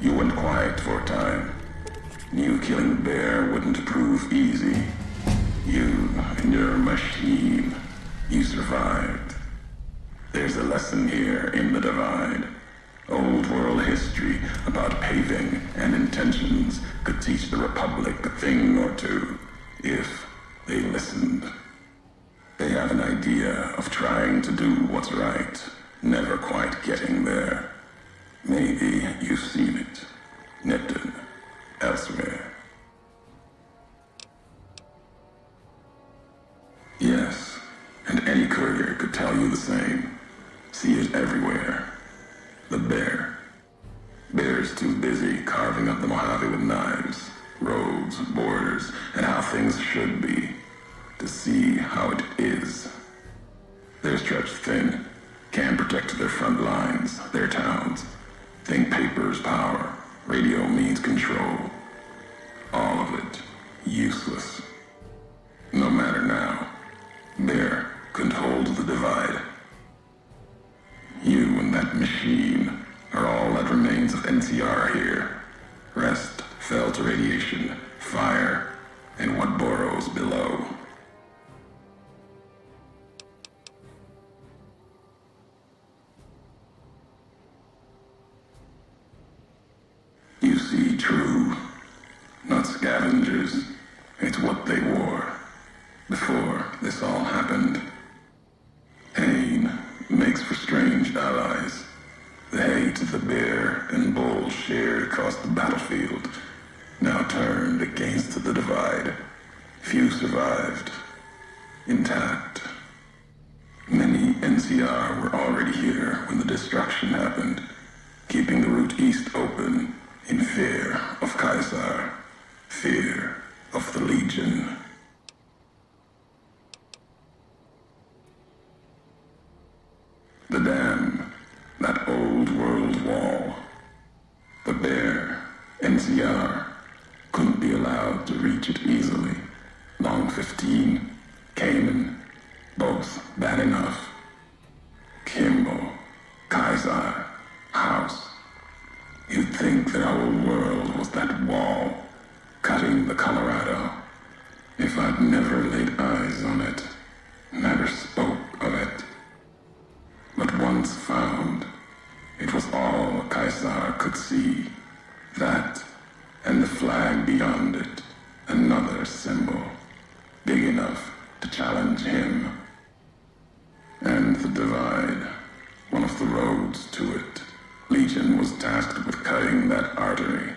You went quiet for a time. Knew killing the bear wouldn't prove easy. You and your machine, you survived. There's a lesson here in the Divide. Old world history about paving and intentions could teach the Republic a thing or two, if they listened. They have an idea of trying to do what's right, never quite getting there. Maybe you've seen it. Nipton. Elsewhere. Yes, and any courier could tell you the same. See it everywhere. The bear. Bear's too busy carving up the Mojave with knives, roads, borders, and how things should be, to see how it is. They're stretched thin, can't protect their front lines, their towns. Think paper's power, radio means control. All of it, useless. No matter now, Bear couldn't hold the Divide. You and that machine are all that remains of NCR here. Rest fell to radiation, fire, and what burrows below. You see true, not scavengers. It's what they wore before this all happened. Pain makes for strange allies. The hate the bear and bull shared across the battlefield now turned against the Divide. Few survived, intact. Many NCR were already here when the destruction happened, keeping the route east open in fear of Caesar, fear of the Legion. The dam, that old world wall. The bear, NCR, couldn't be allowed to reach it easily. Long 15, Cayman, both bad enough. Kimball, Kaiser, House. You'd think the whole world was that wall, cutting the Colorado. If I'd never laid eyes on it, never spoke of it. But once found, it was all Caesar could see. That, and the flag beyond it, another symbol, big enough to challenge him. And the Divide, one of the roads to it. Legion was tasked with cutting that artery.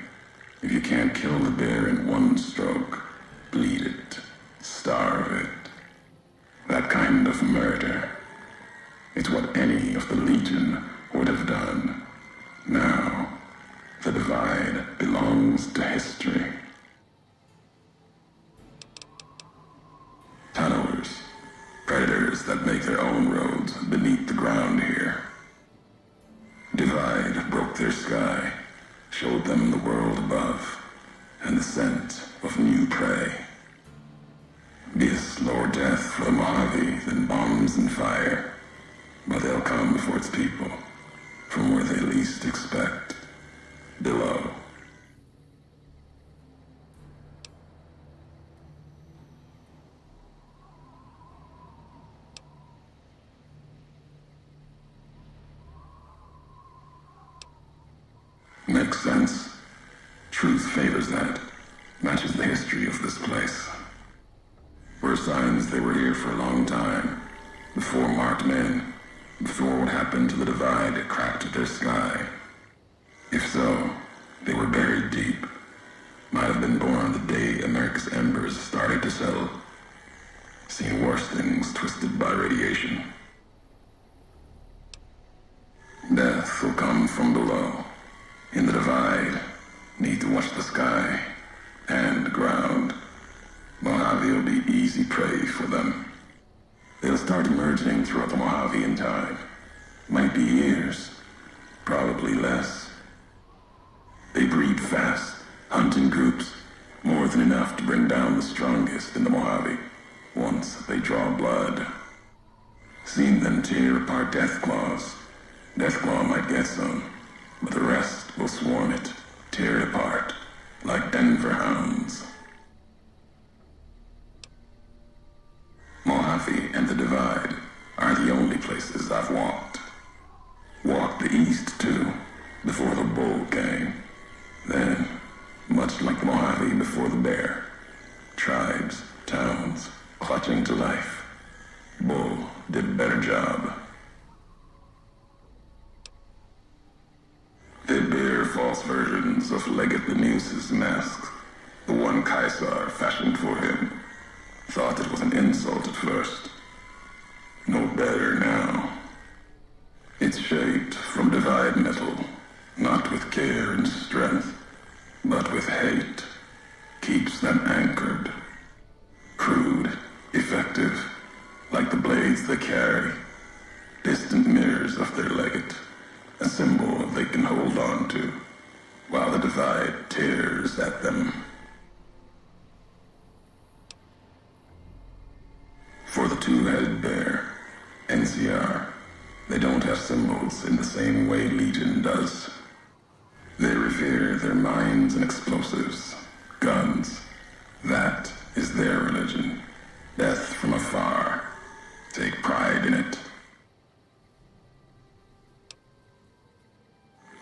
If you can't kill the bear in one stroke, bleed it, starve it. That kind of murder. It's what any of the Legion would have done. Now, the Divide belongs to history. Tunnelers, predators that make their own roads beneath the ground here. Divide broke their sky, showed them the world above, and the scent of new prey. Be a slower death for the Mojave than bombs and fire, but they'll come for its people, from where they least expect, below. Makes sense. Truth favors that. Matches the history of this place. Were signs they were here for a long time. Before marked men. Before what happened to the Divide cracked their sky. If so, they were buried deep. Might have been born the day America's embers started to settle. Seen worse things twisted by radiation. Death will come from below. In the Divide, need to watch the sky and the ground. Mojave will be easy prey for them. They'll start emerging throughout the Mojave in time. Might be years, probably less. They breed fast, hunt in groups, more than enough to bring down the strongest in the Mojave, once they draw blood. Seen them tear apart Deathclaws. Deathclaw might get some, but the rest will swarm it, tear it apart like Denver hounds. Mojave and the Divide are the only places I've walked. Walked the east, too, before the bull came. Then, much like the Mojave before the bear, tribes, towns, clutching to life. Bull did a better job. They bear false versions of Legate the Muse's masks, the one Caesar fashioned for him. Thought it was an insult at first. No better now. It's shaped from divide metal, not with care and strength, but with hate. Keeps them anchored. Crude, effective, like the blades they carry. Distant mirrors of their legate, a symbol they can hold on to, while the divide tears at them. For the two-headed bear, NCR, they don't have symbols in the same way Legion does. They revere their mines and explosives, guns. That is their religion. Death from afar. Take pride in it.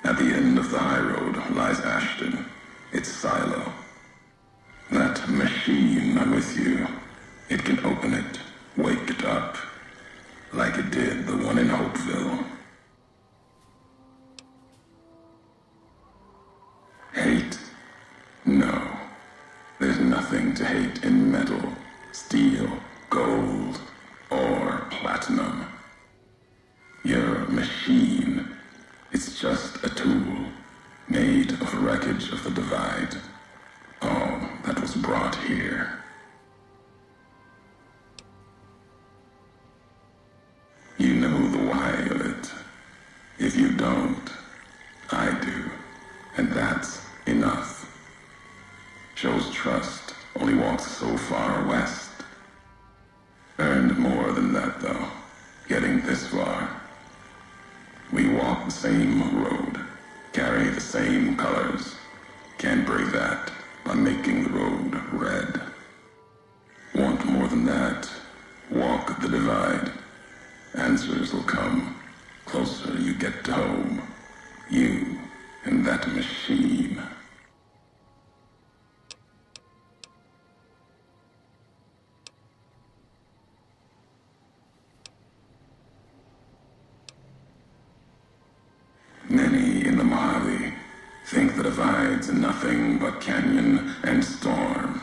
At the end of the high road lies Ashton, its silo. That machine I'm with you, it can open it, wake it up, like it did the one in Hopeville. Hate? No. There's nothing to hate in metal, steel, gold, or platinum. You're a machine. It's just a tool, made of wreckage of the divide. All that was brought here. You know the why of it. If you don't, I do. And that's enough. Shows trust, only walks so far west. Earned more than that, though, getting this far. We walk the same road, carry the same colors. Can't break that by making the road red. Want more than that? Walk the divide. Answers will come. Closer you get to home. You and that machine. Many in the Mojave think the divide's nothing but canyon and storm.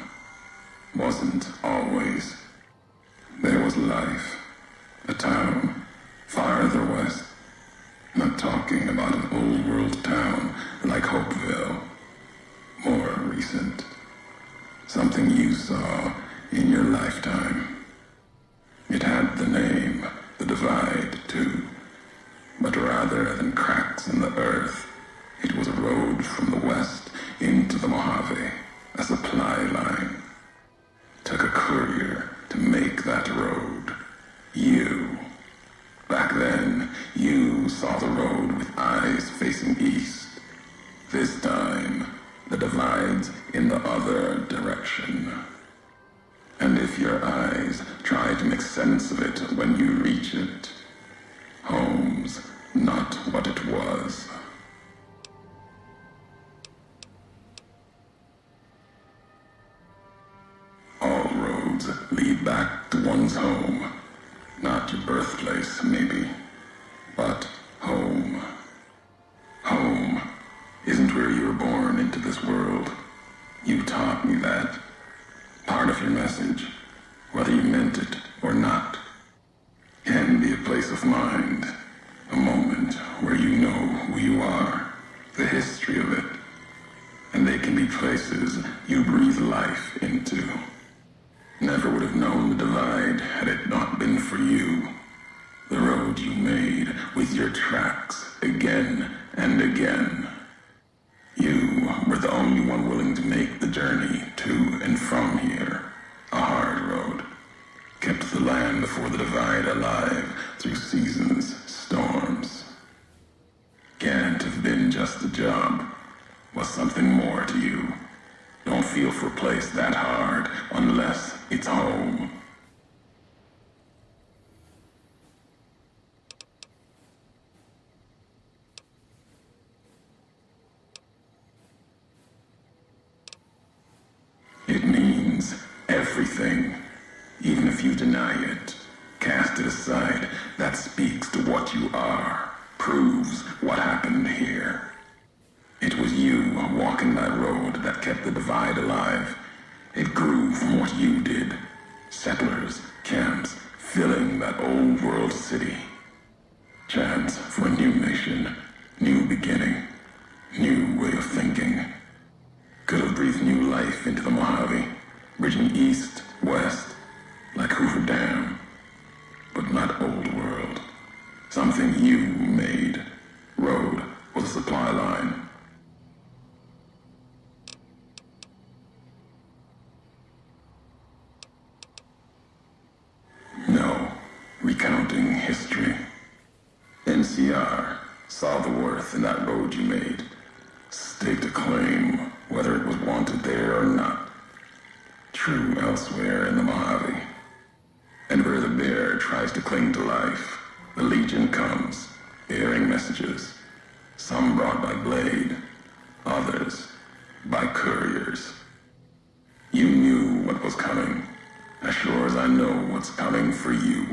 Wasn't always. There was life. A town farther west. Not talking about an old world town like Hopeville. More recent. Something you saw in your lifetime. It had the name, the divide, too. But rather than cracks in the earth, it was a road from the west into the Mojave, a supply line. Took a courier to make that road. You. Back then, you saw the road with eyes facing east. This time, the divide's in the other direction. And if your eyes try to make sense of it when you reach it, home's not what it was. All roads lead back to one's home. Not your birthplace, maybe, but home. Home isn't where you were born into this world. You taught me that. Part of your message, whether you meant it or not, can be a place of mind, a moment where you know who you are, the history of it, and they can be places you breathe life into. Never would have known the divide had it not been for you. The road you made with your tracks again and again. You were the only one willing to make the journey to and from here. A hard road. Kept the land before the divide alive through seasons, storms. Can't have been just a job. Was something feel for a place that hard unless it's home. It means everything. Even if you deny it, cast it aside, that speaks to what you are, proves what happened here. It was you walking that road that kept the divide alive. It grew from what you did. Settlers, camps, filling that old world city. Chance for a new nation, new beginning, new way of thinking. Could have breathed new life into the Mojave, bridging east, west, like Hoover Dam. But not old world. Something you made. Road was a supply line. No, recounting history. NCR saw the worth in that road you made. Staked a claim, whether it was wanted there or not. True elsewhere in the Mojave. And where the bear tries to cling to life, the Legion comes, bearing messages. Some brought by blade, others by couriers. You knew what was coming, as sure as I know what's coming for you.